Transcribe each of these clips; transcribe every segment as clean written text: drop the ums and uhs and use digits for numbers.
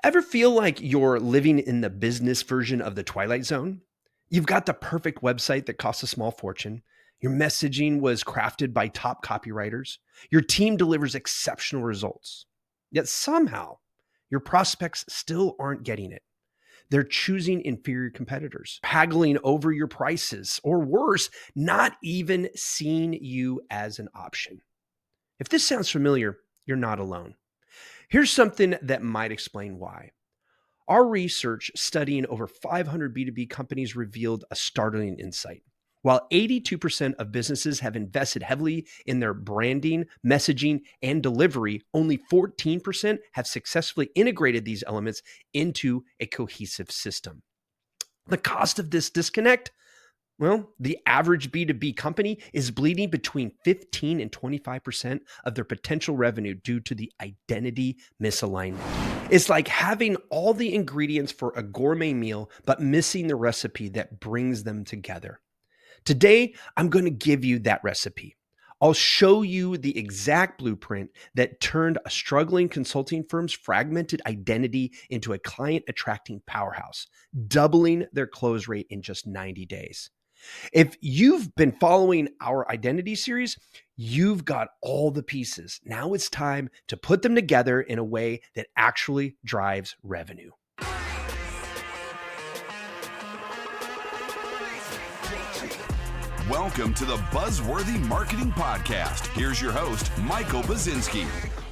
Ever feel like you're living in the business version of the Twilight Zone? You've got the perfect website that costs a small fortune. Your messaging was crafted by top copywriters. Your team delivers exceptional results. Yet somehow, your prospects still aren't getting it. They're choosing inferior competitors, haggling over your prices, or worse, not even seeing you as an option. If this sounds familiar, you're not alone. Here's something that might explain why. Our research studying over 500 B2B companies revealed a startling insight. While 82% of businesses have invested heavily in their branding, messaging, and delivery, only 14% have successfully integrated these elements into a cohesive system. The cost of this disconnect? Well, the average B2B company is bleeding between 15 and 25% of their potential revenue due to the identity misalignment. It's like having all the ingredients for a gourmet meal, but missing the recipe that brings them together. Today, I'm going to give you that recipe. I'll show you the exact blueprint that turned a struggling consulting firm's fragmented identity into a client attracting powerhouse, doubling their close rate in just 90 days. If you've been following our identity series, you've got all the pieces. Now it's time to put them together in a way that actually drives revenue. Welcome to the Buzzworthy Marketing Podcast. Here's your host, Michael Buzinski.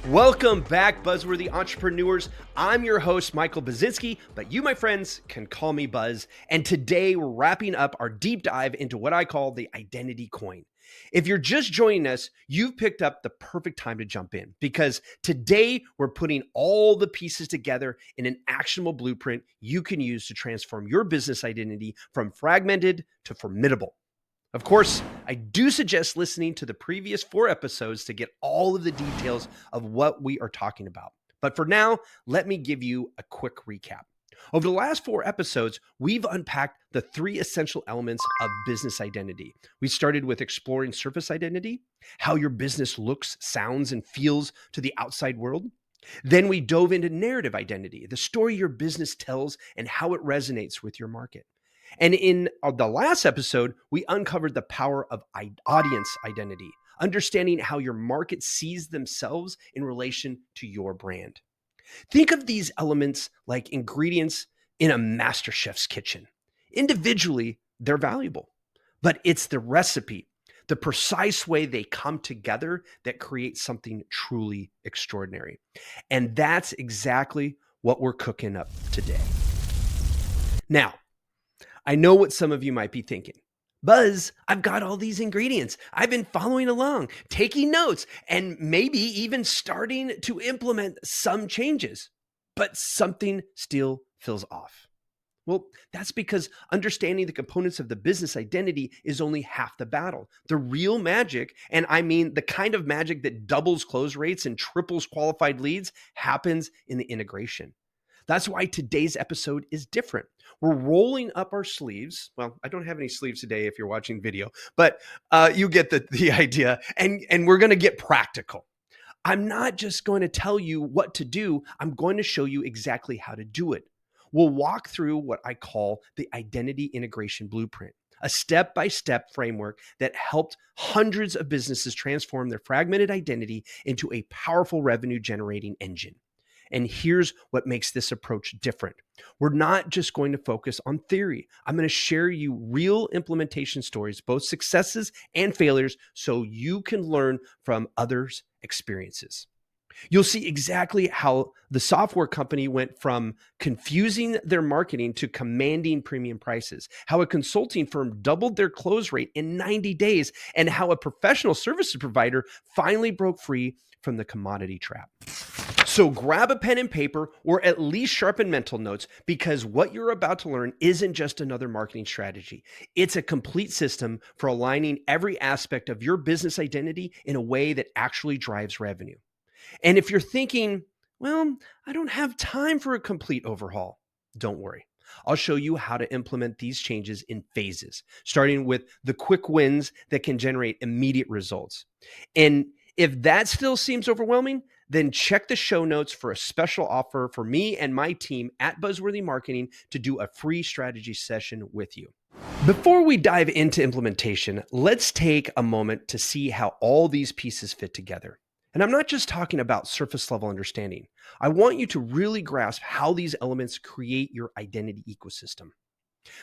Welcome back, Buzzworthy entrepreneurs. I'm your host, Michael Buzinski, but you, my friends, can call me Buzz. And today we're wrapping up our deep dive into what I call the identity coin. If you're just joining us, you've picked up the perfect time to jump in because today we're putting all the pieces together in an actionable blueprint you can use to transform your business identity from fragmented to formidable. Of course, I do suggest listening to the previous 4 episodes to get all of the details of what we are talking about. But for now, let me give you a quick recap. Over the last 4 episodes, we've unpacked the 3 essential elements of business identity. We started with exploring surface identity, how your business looks, sounds, and feels to the outside world. Then we dove into narrative identity, the story your business tells and how it resonates with your market. And in the last episode, we uncovered the power of audience identity, understanding how your market sees themselves in relation to your brand. Think of these elements like ingredients in a master chef's kitchen. Individually, they're valuable, but it's the recipe, the precise way they come together that creates something truly extraordinary. And that's exactly what we're cooking up today. Now, I know what some of you might be thinking. Buzz, I've got all these ingredients. I've been following along, taking notes, and maybe even starting to implement some changes, but something still feels off. Well, that's because understanding the components of the business identity is only half the battle. The real magic, and I mean the kind of magic that doubles close rates and triples qualified leads, happens in the integration. That's why today's episode is different. We're rolling up our sleeves. Well, I don't have any sleeves today if you're watching video, but you get the idea. And we're going to get practical. I'm not just going to tell you what to do. I'm going to show you exactly how to do it. We'll walk through what I call the identity integration blueprint, a step-by-step framework that helped hundreds of businesses transform their fragmented identity into a powerful revenue-generating engine. And here's what makes this approach different. We're not just going to focus on theory. I'm going to share you real implementation stories, both successes and failures, so you can learn from others' experiences. You'll see exactly how the software company went from confusing their marketing to commanding premium prices, how a consulting firm doubled their close rate in 90 days, and how a professional services provider finally broke free from the commodity trap. So grab a pen and paper, or at least sharpen mental notes, because what you're about to learn isn't just another marketing strategy. It's a complete system for aligning every aspect of your business identity in a way that actually drives revenue. And if you're thinking, well, I don't have time for a complete overhaul, don't worry. I'll show you how to implement these changes in phases, starting with the quick wins that can generate immediate results. And if that still seems overwhelming, then check the show notes for a special offer for me and my team at Buzzworthy Marketing to do a free strategy session with you. Before we dive into implementation, let's take a moment to see how all these pieces fit together. And I'm not just talking about surface level understanding. I want you to really grasp how these elements create your identity ecosystem.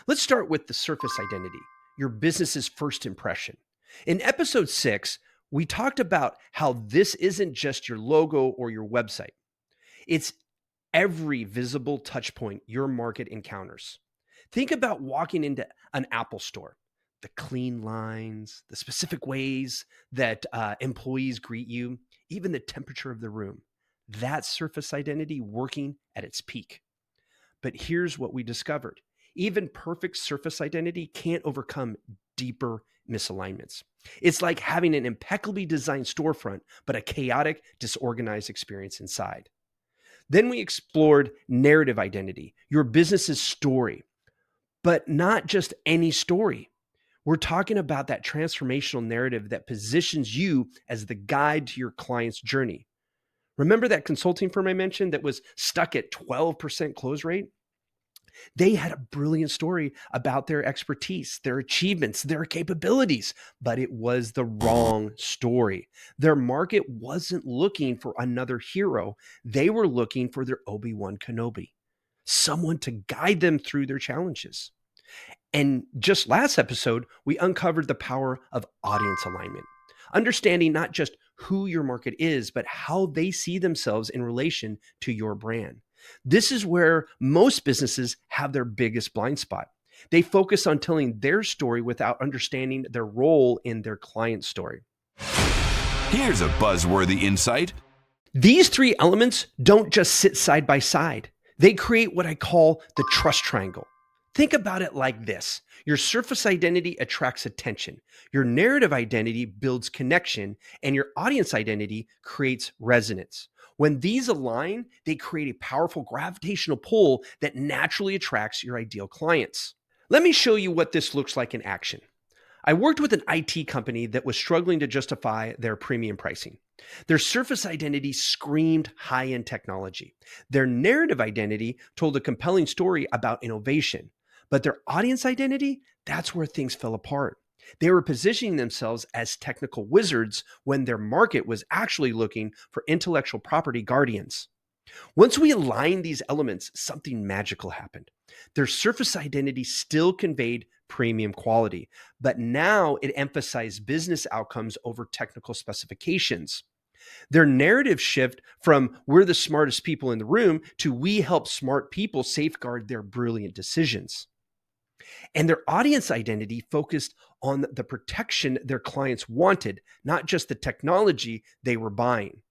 Let's start with the surface identity, your business's first impression. In episode 6, we talked about how this isn't just your logo or your website. It's every visible touch point your market encounters. Think about walking into an Apple store, the clean lines, the specific ways that employees greet you, even the temperature of the room. That's surface identity working at its peak. But here's what we discovered. Even perfect surface identity can't overcome deeper misalignments. It's like having an impeccably designed storefront, but a chaotic, disorganized experience inside. Then we explored narrative identity, your business's story, but not just any story. We're talking about that transformational narrative that positions you as the guide to your client's journey. Remember that consulting firm I mentioned that was stuck at 12% close rate? They had a brilliant story about their expertise, their achievements, their capabilities, but it was the wrong story. Their market wasn't looking for another hero. They were looking for their Obi-Wan Kenobi, someone to guide them through their challenges. And just last episode, we uncovered the power of audience alignment, understanding not just who your market is, but how they see themselves in relation to your brand. This is where most businesses have their biggest blind spot. They focus on telling their story without understanding their role in their client's story. Here's a buzzworthy insight. These three elements don't just sit side by side. They create what I call the trust triangle. Think about it like this. Your surface identity attracts attention. Your narrative identity builds connection, and your audience identity creates resonance. When these align, they create a powerful gravitational pull that naturally attracts your ideal clients. Let me show you what this looks like in action. I worked with an IT company that was struggling to justify their premium pricing. Their surface identity screamed high-end technology. Their narrative identity told a compelling story about innovation. But their audience identity, that's where things fell apart. They were positioning themselves as technical wizards when their market was actually looking for intellectual property guardians. Once we aligned these elements, something magical happened. Their surface identity still conveyed premium quality, but now it emphasized business outcomes over technical specifications. Their narrative shift from "we're the smartest people in the room" to "we help smart people safeguard their brilliant decisions." And their audience identity focused on the protection their clients wanted, not just the technology they were buying.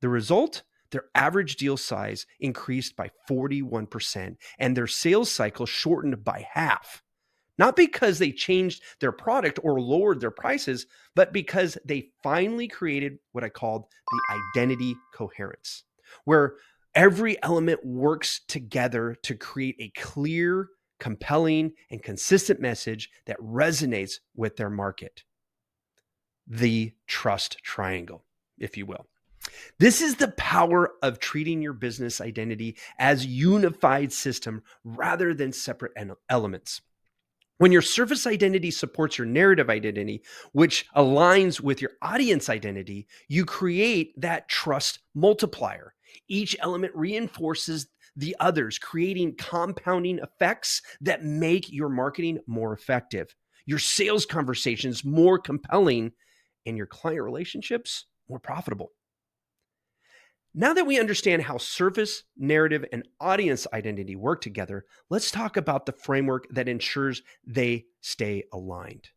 The result? Their average deal size increased by 41% and their sales cycle shortened by half. Not because they changed their product or lowered their prices, but because they finally created what I called the identity coherence, where every element works together to create a clear, compelling, and consistent message that resonates with their market. The trust triangle, if you will. This is the power of treating your business identity as a unified system rather than separate elements. When your surface identity supports your narrative identity, which aligns with your audience identity, you create that trust multiplier. Each element reinforces the others, creating compounding effects that make your marketing more effective, your sales conversations more compelling, and your client relationships more profitable. Now that we understand how surface, narrative, and audience identity work together, let's talk about the framework that ensures they stay aligned.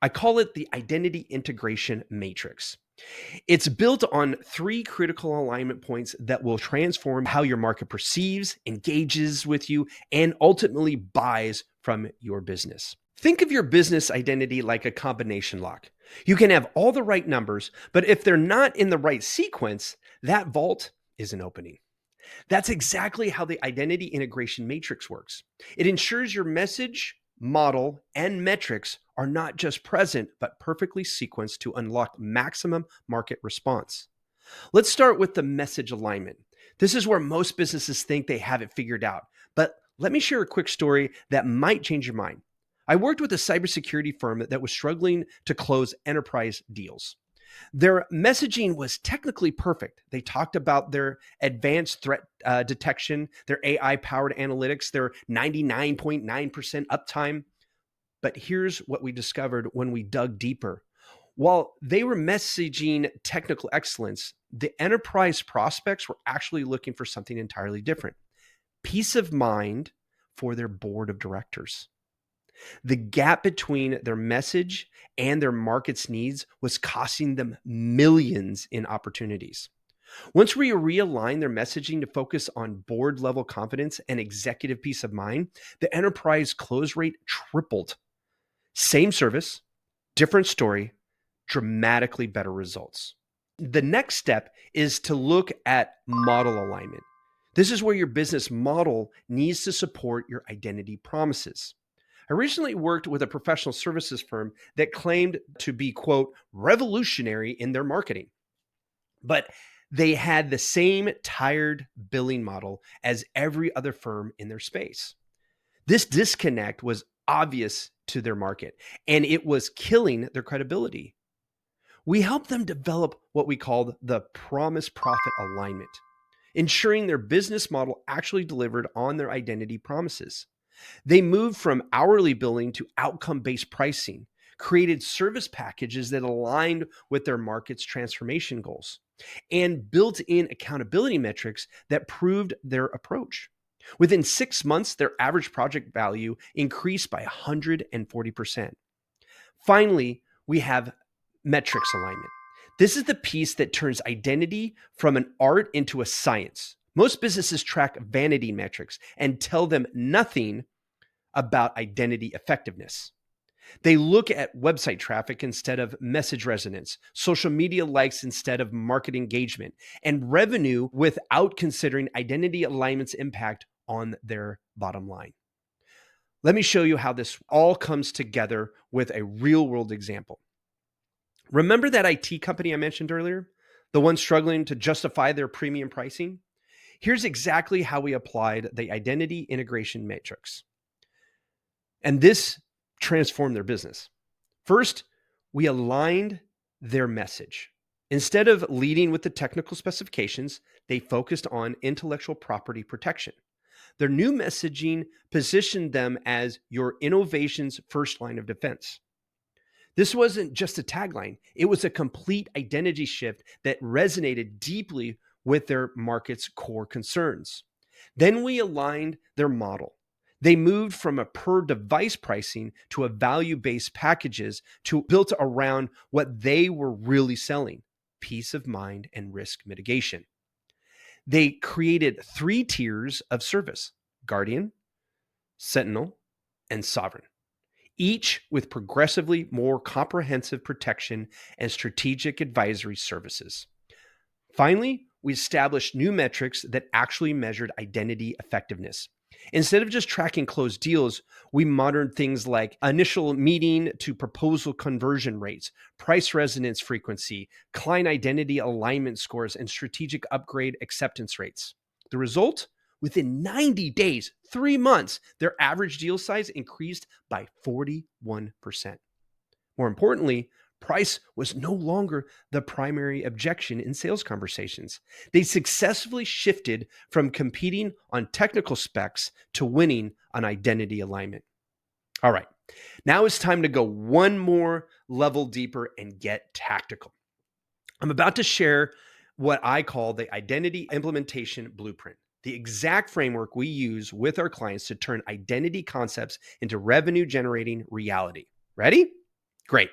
I call it the identity integration matrix. It's built on three critical alignment points that will transform how your market perceives, engages with you, and ultimately buys from your business. Think of your business identity like a combination lock. You can have all the right numbers, but if they're not in the right sequence, that vault isn't opening. That's exactly how the identity integration matrix works. It ensures your message, model, and metrics are not just present, but perfectly sequenced to unlock maximum market response. Let's start with the message alignment. This is where most businesses think they have it figured out. But let me share a quick story that might change your mind. I worked with a cybersecurity firm that was struggling to close enterprise deals. Their messaging was technically perfect. They talked about their advanced threat detection, their AI powered analytics, their 99.9% uptime. But here's what we discovered when we dug deeper. While they were messaging technical excellence, the enterprise prospects were actually looking for something entirely different: peace of mind for their board of directors. The gap between their message and their market's needs was costing them millions in opportunities. Once we realigned their messaging to focus on board level confidence and executive peace of mind, the enterprise close rate tripled. Same service, different story, dramatically better results. The next step is to look at model alignment. This is where your business model needs to support your identity promises. I recently worked with a professional services firm that claimed to be, quote, revolutionary in their marketing, but they had the same tired billing model as every other firm in their space. This disconnect was obvious to their market, and it was killing their credibility. We helped them develop what we called the promise profit alignment, ensuring their business model actually delivered on their identity promises. They moved from hourly billing to outcome-based pricing, created service packages that aligned with their market's transformation goals, and built in accountability metrics that proved their approach. Within 6 months, their average project value increased by 140%. Finally, we have metrics alignment. This is the piece that turns identity from an art into a science. Most businesses track vanity metrics and tell them nothing about identity effectiveness. They look at website traffic instead of message resonance, social media likes instead of market engagement, and revenue without considering identity alignment's impact on their bottom line. Let me show you how this all comes together with a real-world example. Remember that IT company I mentioned earlier? The one struggling to justify their premium pricing? Here's exactly how we applied the identity integration matrix. And this transformed their business. First, we aligned their message. Instead of leading with the technical specifications, they focused on intellectual property protection. Their new messaging positioned them as your innovation's first line of defense. This wasn't just a tagline, it was a complete identity shift that resonated deeply with their market's core concerns. Then we aligned their model. They moved from a per device pricing to a value-based packages to built around what they were really selling: peace of mind and risk mitigation. They created 3 tiers of service: Guardian, Sentinel, and Sovereign, each with progressively more comprehensive protection and strategic advisory services. Finally, we established new metrics that actually measured identity effectiveness. Instead of just tracking closed deals, we monitored things like initial meeting to proposal conversion rates, price resonance frequency, client identity alignment scores, and strategic upgrade acceptance rates. The result? Within 90 days, 3 months, their average deal size increased by 41%. More importantly, price was no longer the primary objection in sales conversations. They successfully shifted from competing on technical specs to winning on identity alignment. All right, now it's time to go one more level deeper and get tactical. I'm about to share what I call the identity implementation blueprint, the exact framework we use with our clients to turn identity concepts into revenue generating reality. Ready? Great.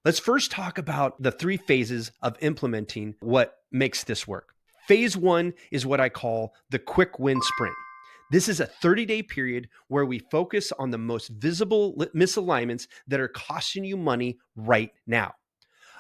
Let's first talk about the 3 phases of implementing what makes this work. Phase 1 is what I call the quick win sprint. This is a 30-day period where we focus on the most visible misalignments that are costing you money right now.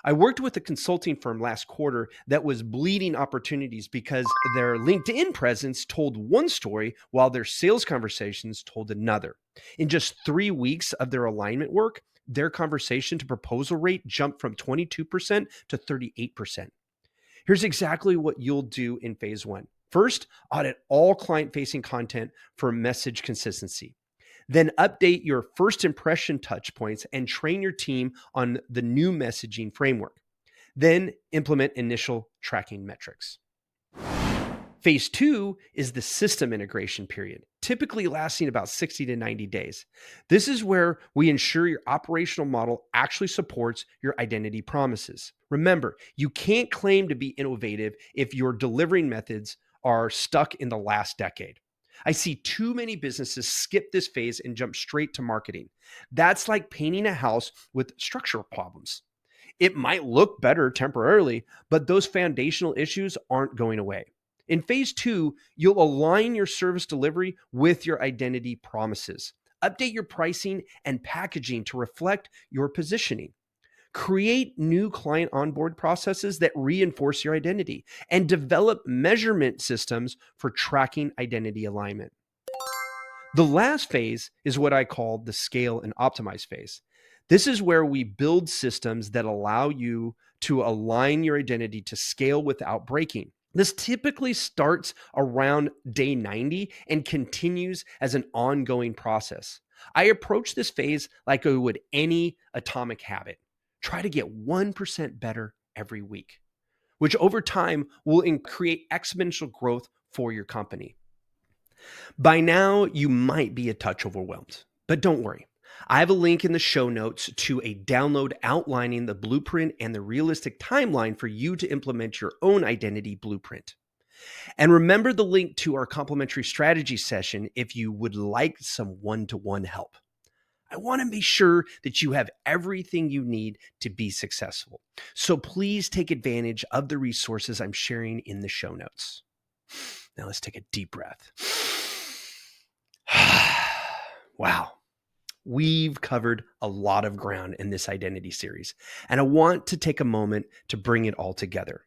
I worked with a consulting firm last quarter that was bleeding opportunities because their LinkedIn presence told one story while their sales conversations told another. In just 3 weeks of their alignment work, their conversation to proposal rate jumped from 22% to 38%. Here's exactly what you'll do in phase one. First, audit all client-facing content for message consistency. Then update your first impression touch points and train your team on the new messaging framework. Then implement initial tracking metrics. Phase two is the system integration period, typically lasting about 60 to 90 days. This is where we ensure your operational model actually supports your identity promises. Remember, you can't claim to be innovative if your delivering methods are stuck in the last decade. I see too many businesses skip this phase and jump straight to marketing. That's like painting a house with structural problems. It might look better temporarily, but those foundational issues aren't going away. In phase two, you'll align your service delivery with your identity promises. Update your pricing and packaging to reflect your positioning. Create new client onboard processes that reinforce your identity and develop measurement systems for tracking identity alignment. The last phase is what I call the scale and optimize phase. This is where we build systems that allow you to align your identity to scale without breaking. This typically starts around day 90 and continues as an ongoing process. I approach this phase like I would any atomic habit. Try to get 1% better every week, which over time will create exponential growth for your company. By now, you might be a touch overwhelmed, but don't worry. I have a link in the show notes to a download outlining the blueprint and the realistic timeline for you to implement your own identity blueprint. And remember the link to our complimentary strategy session if you would like some one-to-one help. I want to be sure that you have everything you need to be successful. So please take advantage of the resources I'm sharing in the show notes. Now let's take a deep breath. Wow. We've covered a lot of ground in this identity series, and I want to take a moment to bring it all together.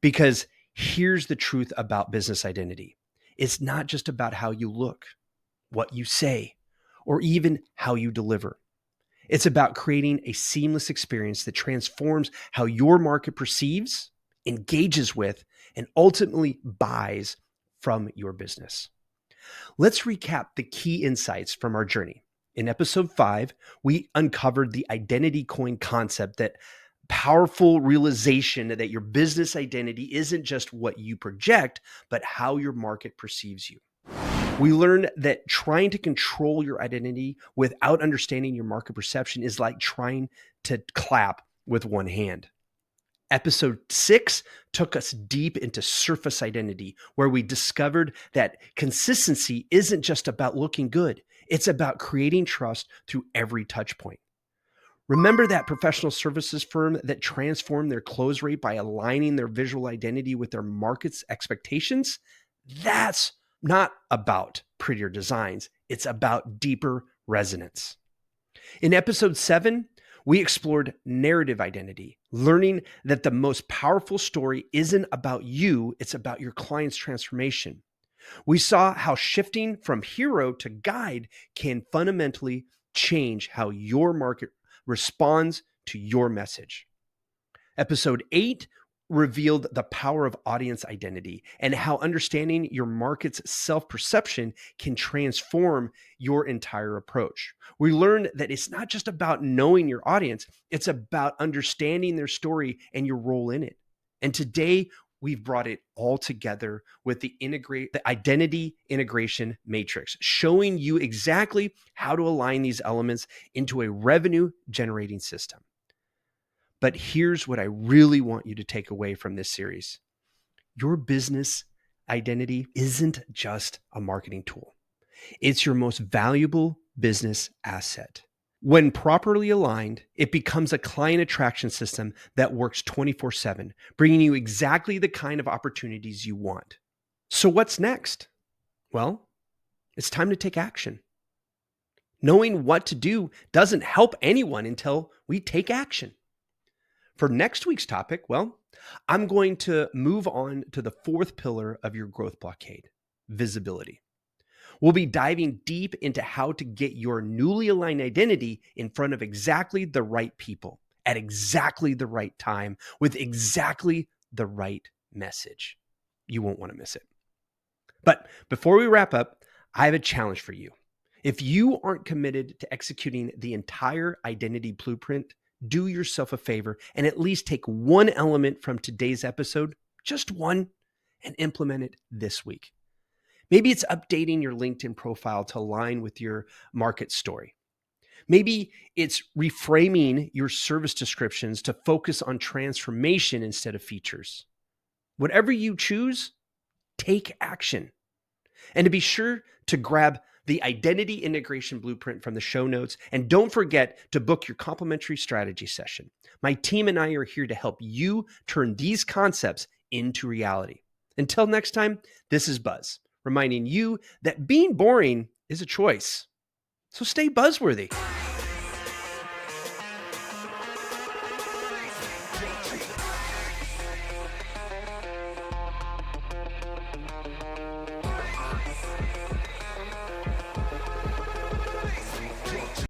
Because here's the truth about business identity. It's not just about how you look, what you say, or even how you deliver. It's about creating a seamless experience that transforms how your market perceives, engages with, and ultimately buys from your business. Let's recap the key insights from our journey. In episode 5, we uncovered the identity coin concept, that powerful realization that your business identity isn't just what you project, but how your market perceives you. We learned that trying to control your identity without understanding your market perception is like trying to clap with one hand. Episode 6 took us deep into surface identity, where we discovered that consistency isn't just about looking good. It's about creating trust through every touch point. Remember that professional services firm that transformed their close rate by aligning their visual identity with their market's expectations? That's not about prettier designs. It's about deeper resonance. In episode 7, we explored narrative identity, learning that the most powerful story isn't about you, it's about your client's transformation. We saw how shifting from hero to guide can fundamentally change how your market responds to your message. Episode 8 revealed the power of audience identity and how understanding your market's self-perception can transform your entire approach. We learned that it's not just about knowing your audience, it's about understanding their story and your role in it. And today, we've brought it all together with the identity integration matrix, showing you exactly how to align these elements into a revenue-generating system. But here's what I really want you to take away from this series. Your business identity isn't just a marketing tool. It's your most valuable business asset. When properly aligned, it becomes a client attraction system that works 24/7, bringing you exactly the kind of opportunities you want. So what's next? Well, it's time to take action. Knowing what to do doesn't help anyone until we take action. For next week's topic, well, I'm going to move on to the 4th pillar of your growth blockade, visibility. We'll be diving deep into how to get your newly aligned identity in front of exactly the right people at exactly the right time with exactly the right message. You won't want to miss it. But before we wrap up, I have a challenge for you. If you aren't committed to executing the entire identity blueprint, do yourself a favor and at least take one element from today's episode, just one, and implement it this week. Maybe it's updating your LinkedIn profile to align with your market story. Maybe it's reframing your service descriptions to focus on transformation instead of features. Whatever you choose, take action. And to be sure to grab the identity integration blueprint from the show notes. And don't forget to book your complimentary strategy session. My team and I are here to help you turn these concepts into reality. Until next time, this is Buzz, reminding you that being boring is a choice. So stay buzzworthy.